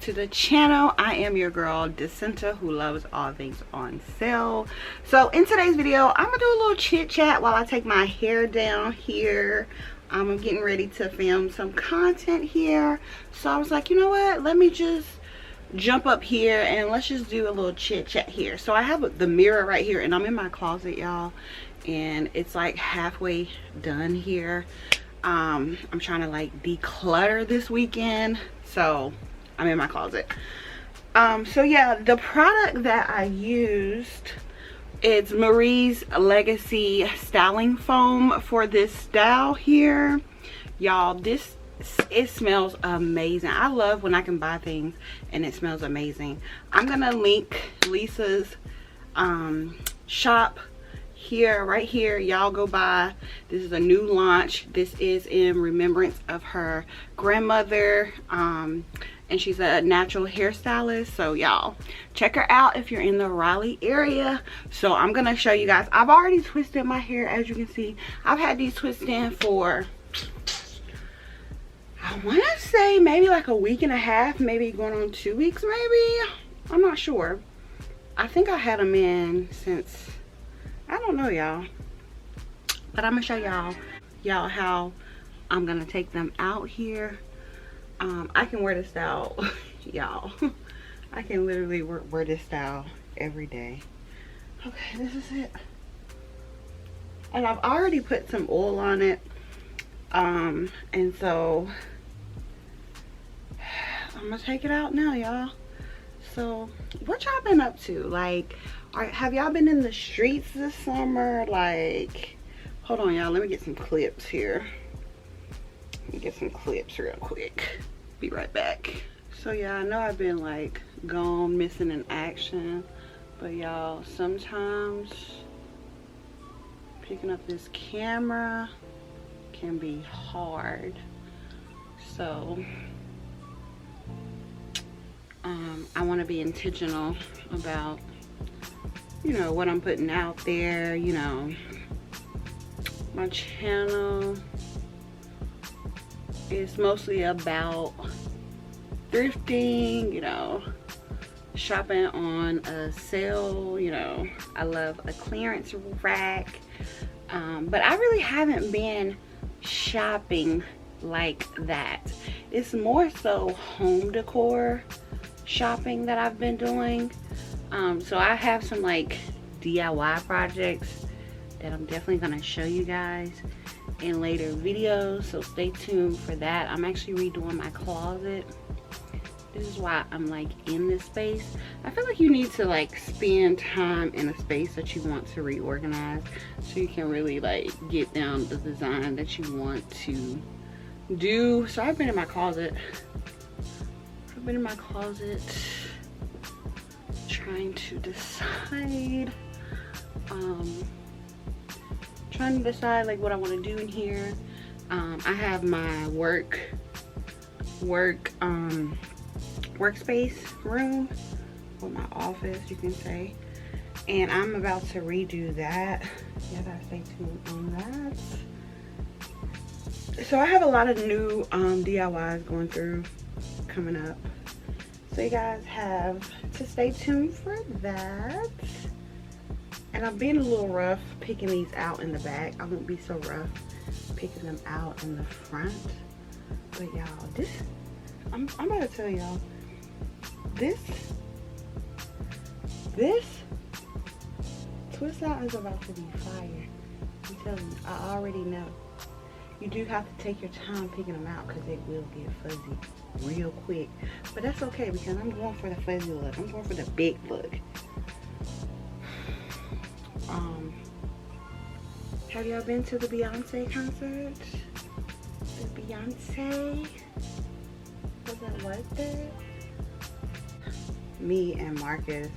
back to the channel. I am your girl Decenta, who loves all things on sale. So in today's video, I'm gonna do a little chit chat while I take my hair down here. I'm getting ready to film some content here, so I was like, you know what, let me just jump up here and let's just do a little chit chat here. So I have the mirror right here, and I'm in my closet, y'all, and it's like halfway done here. I'm trying to like declutter this weekend, so I'm in my closet. So yeah, the product that I used, it's Marie's Legacy styling foam for this style here, y'all. It smells amazing. I love when I can buy things and it smells amazing. I'm gonna link Lisa's shop here, right here. Y'all go buy. This is a new launch. This is in remembrance of her grandmother, and she's a natural hairstylist, so y'all check her out if you're in the Raleigh area. So I'm gonna show you guys. I've already twisted my hair, as you can see. I've had these twisted in for, I want to say maybe like a week and a half, maybe going on 2 weeks, maybe. I'm not sure. I think I had them in since, I don't know, y'all. But I'm gonna show y'all how I'm gonna take them out here. I can wear this style, y'all. I can literally wear this style every day. Okay, this is it. And I've already put some oil on it. And so I'm gonna take it out now, y'all. So what y'all been up to? Like, have y'all been in the streets this summer? Like, hold on, y'all, let me get some clips here. Let me get some clips real quick. Be right back. So yeah, I know I've been like gone, missing in action, but y'all, sometimes picking up this camera can be hard. So I want to be intentional about, you know, what I'm putting out there. You know, my channel is mostly about thrifting, you know, shopping on a sale. You know, I love a clearance rack, but I really haven't been shopping like that. It's more so home decor shopping that I've been doing. So I have some like DIY projects that I'm definitely gonna show you guys in later videos, so stay tuned for that. I'm actually redoing my closet. This is why I'm like in this space. I feel like you need to like spend time in a space that you want to reorganize, so you can really like get down the design that you want to do. So I've been in my closet. Trying to decide. Trying to decide like what I want to do in here. I have my workspace room, or my office, you can say, and I'm about to redo that. Yeah, gotta stay tuned on that. So I have a lot of new DIYs going through coming up, so you guys have to stay tuned for that. And I'm being a little rough picking these out in the back. I won't be so rough picking them out in the front. But y'all, this, I'm about to tell y'all, this twist out is about to be fire. I'm telling you, I already know. You do have to take your time picking them out because it will get fuzzy real quick. But that's okay, because I'm going for the fuzzy look. I'm going for the big look. Have y'all been to the Beyonce concert? The Beyonce? Was it worth it? Me and Marcus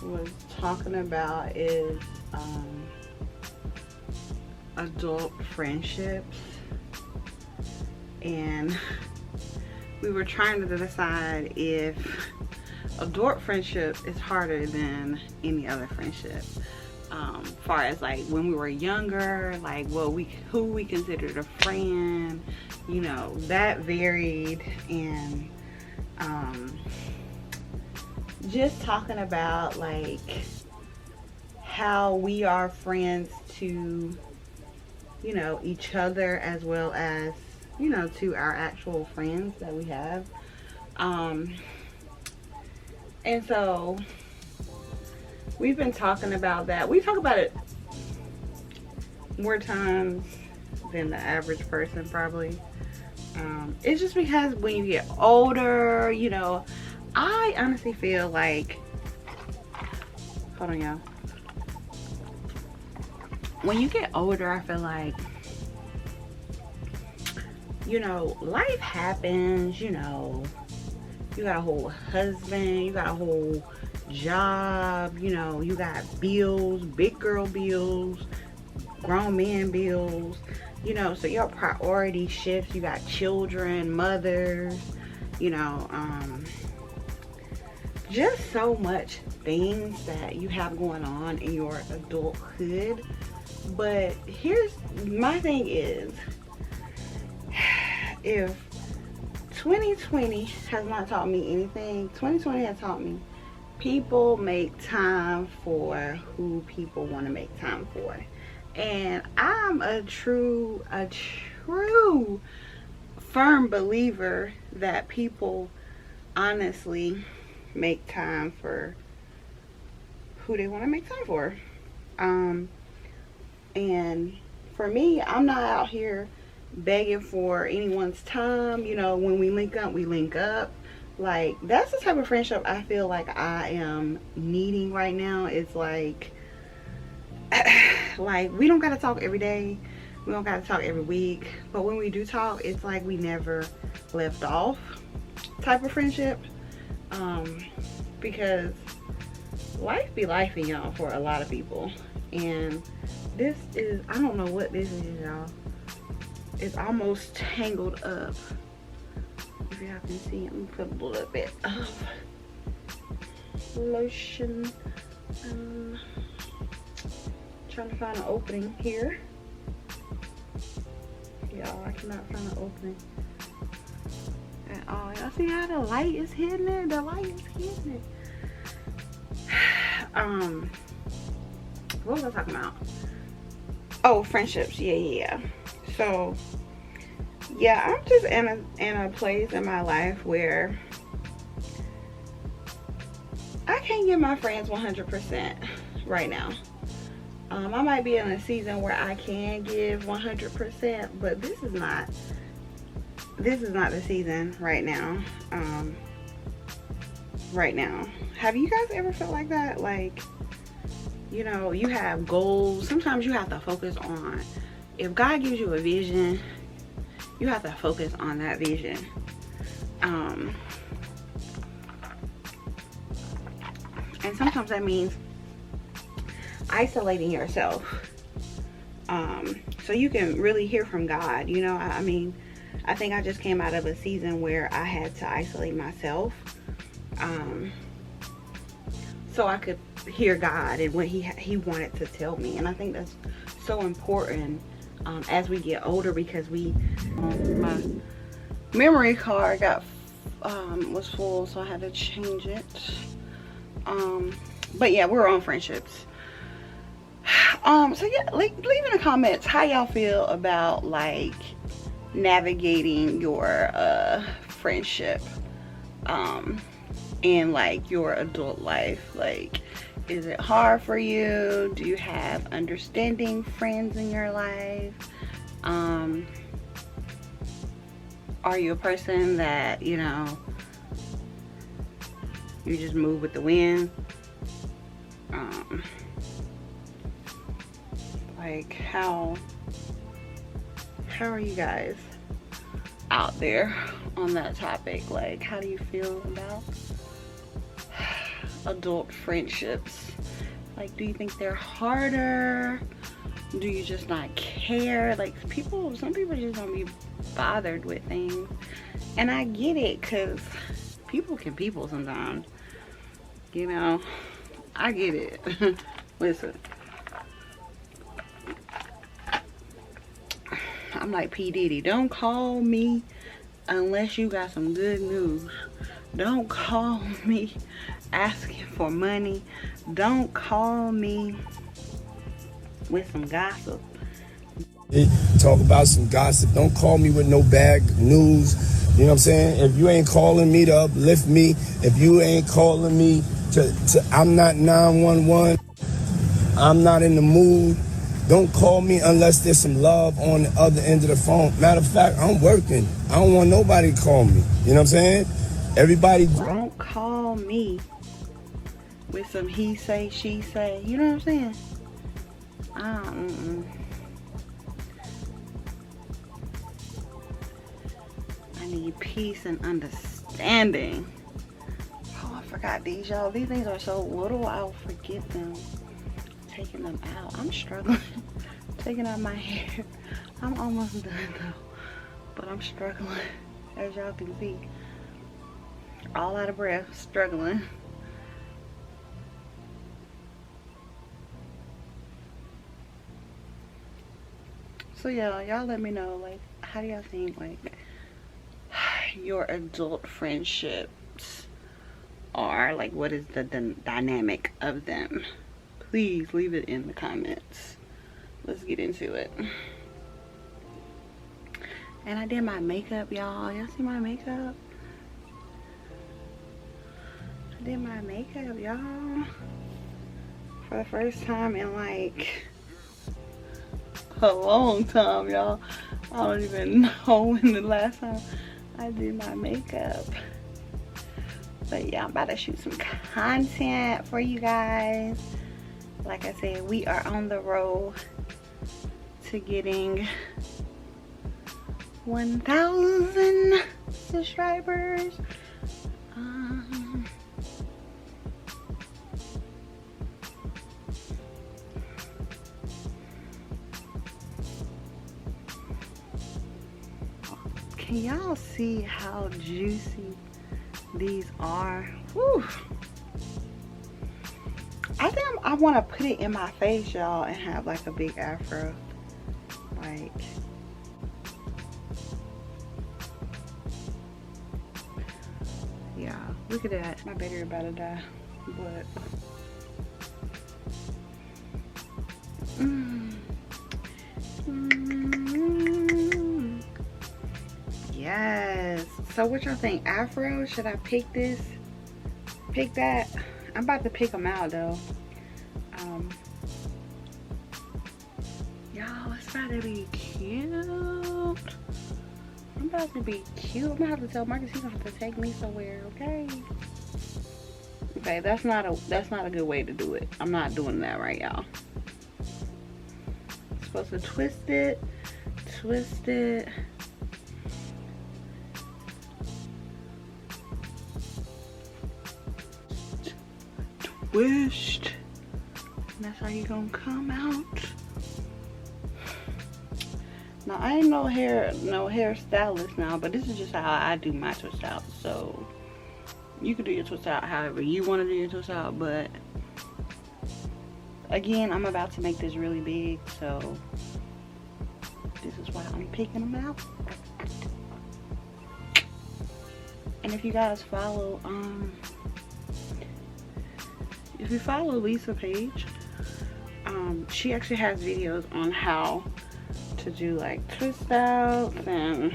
was talking about is adult friendships, and we were trying to decide if adult friendship is harder than any other friendship. Far as like when we were younger, like who we considered a friend, you know, that varied. And Just talking about like how we are friends to, you know, each other, as well as, you know, to our actual friends that we have. And so we've been talking about that. We talk about it more times than the average person probably. It's just because when you get older, you know, I honestly feel like, hold on y'all, when you get older, I feel like, you know, life happens, you know, you got a whole husband, you got a whole job, you know, you got bills, big girl bills, grown man bills, you know, so your priority shifts. You got children, mothers, you know, just so much things that you have going on in your adulthood. But here's my thing is, if 2020 has not taught me anything, 2020 has taught me people make time for who people want to make time for. And I'm a true firm believer that people honestly make time for who they want to make time for. And for me, I'm not out here begging for anyone's time. You know, when we link up, we link up. Like, that's the type of friendship I feel like I am needing right now. It's like we don't gotta talk every day, we don't gotta talk every week, but when we do talk, it's like we never left off type of friendship. Because life be lifing, y'all, for a lot of people. And this is, I don't know what this is, y'all. It's almost tangled up. If you can see, I'm gonna put a little bit of lotion. Trying to find an opening here. Y'all, I cannot find an opening at all. Y'all see how the light is hitting it? The light is hitting it. What was I talking about? Oh, friendships. Yeah. So yeah, I'm just in a place in my life where I can't give my friends 100% right now. I might be in a season where I can give 100%, but this is not the season right now. Right now, have you guys ever felt like that? Like, you know, you have goals. Sometimes you have to focus on, if God gives you a vision, you have to focus on that vision. And sometimes that means isolating yourself, so you can really hear from God. You know, I mean, I think I just came out of a season where I had to isolate myself, so I could hear God and what he wanted to tell me. And I think that's so important as we get older, because my memory card was full, so I had to change it. But yeah, we're on friendships. So yeah, like, leave in the comments how y'all feel about like navigating your friendship in like your adult life. Like, is it hard for you? Do you have understanding friends in your life? Are you a person that, you know, you just move with the wind? Like, how are you guys out there on that topic? Like, how do you feel about adult friendships? Like, do you think they're harder? Do you just not care? Like, some people just don't be bothered with things. And I get it, because people can people sometimes. You know, I get it. Listen, I'm like P. Diddy. Don't call me unless you got some good news. Don't call me asking for money. Don't call me with some gossip. Talk about some gossip. Don't call me with no bad news. You know what I'm saying? If you ain't calling me to uplift me, if you ain't calling me to I'm not 911, I'm not in the mood. Don't call me unless there's some love on the other end of the phone. Matter of fact, I'm working. I don't want nobody to call me. You know what I'm saying? Everybody. Don't call me with some he say, she say. You know what I'm saying? I need peace and understanding. Oh, I forgot these, y'all. These things are so little, I'll forget them. Taking them out. I'm struggling. Taking out my hair. I'm almost done though. But I'm struggling. As y'all can see. All out of breath. Struggling. So yeah, y'all let me know, like, how do y'all think, like, your adult friendships are? Like, what is the dynamic of them? Please leave it in the comments. Let's get into it. And I did my makeup, y'all. Y'all see my makeup? I did my makeup, y'all. For the first time in like a long time, y'all. I don't even know when the last time I did my makeup. But yeah, I'm about to shoot some content for you guys. Like I said, we are on the road to getting 1,000 subscribers. Can y'all see how juicy these are? Whew. I think I want to put it in my face, y'all, and have like a big afro. Like, yeah, look at that. My battery about to die, but yes. So what y'all think? Afro? Should I pick this? Pick that? I'm about to pick them out though. Y'all, it's about to be cute. I'm about to be cute. I'm gonna have to tell Marcus he's gonna have to take me somewhere, okay? Okay, that's not a good way to do it. I'm not doing that right, y'all. Supposed to twist it, twist it. Twist. And that's how you gonna come out. Now I ain't no hair stylist now, but this is just how I do my twist out. So you can do your twist out however you want to do your twist out, but again, I'm about to make this really big, so this is why I'm picking them out. And if you guys follow, if you follow Lisa page, she actually has videos on how to do like twist outs and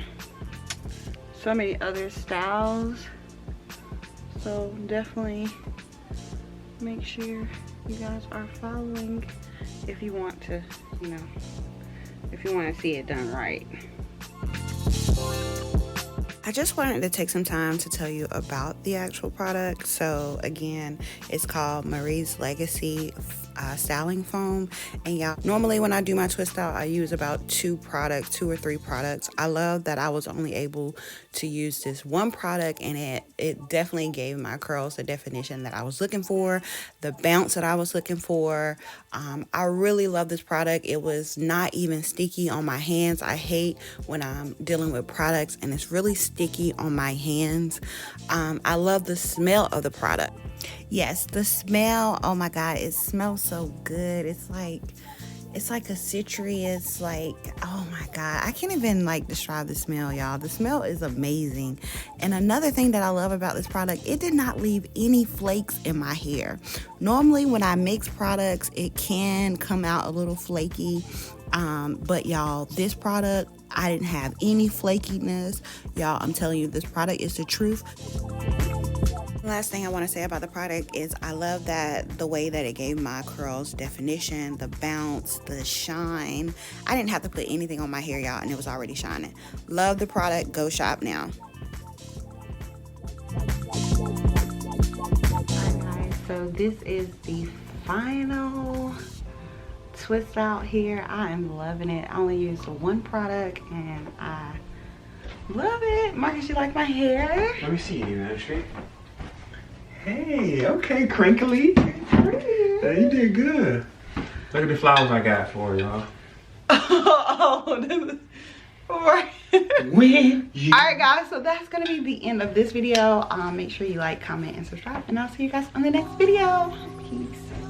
so many other styles. So definitely make sure you guys are following if you want to, you know, if you want to see it done right. I just wanted to take some time to tell you about the actual product. So again, it's called Marie's Legacy styling foam. And y'all, normally when I do my twist out, I use about 2 or 3 products. I love that I was only able to use this one product, and it definitely gave my curls the definition that I was looking for, the bounce that I was looking for. I really love this product. It was not even sticky on my hands. I hate when I'm dealing with products and it's really sticky on my hands. I love the smell of the product. Yes, the smell, oh my god, it smells so good. It's like It's like a citrus, like, oh my God. I can't even like describe the smell, y'all. The smell is amazing. And another thing that I love about this product, it did not leave any flakes in my hair. Normally when I mix products, it can come out a little flaky. But y'all, this product, I didn't have any flakiness. Y'all, I'm telling you, this product is the truth. Last thing I want to say about the product is I love that the way that it gave my curls definition, the bounce, the shine. I didn't have to put anything on my hair, y'all, and it was already shining. Love the product. Go shop now. Alright guys, so this is the final twist out here. I am loving it. I only used one product and I love it. Marcus, you like my hair? Let me see you, man. Straight. Hey, okay, crinkly. Hey, you did good. Look at the flowers I got for y'all. Oh, this is right. Alright guys, so that's gonna be the end of this video. Make sure you like, comment, and subscribe, and I'll see you guys on the next video. Peace.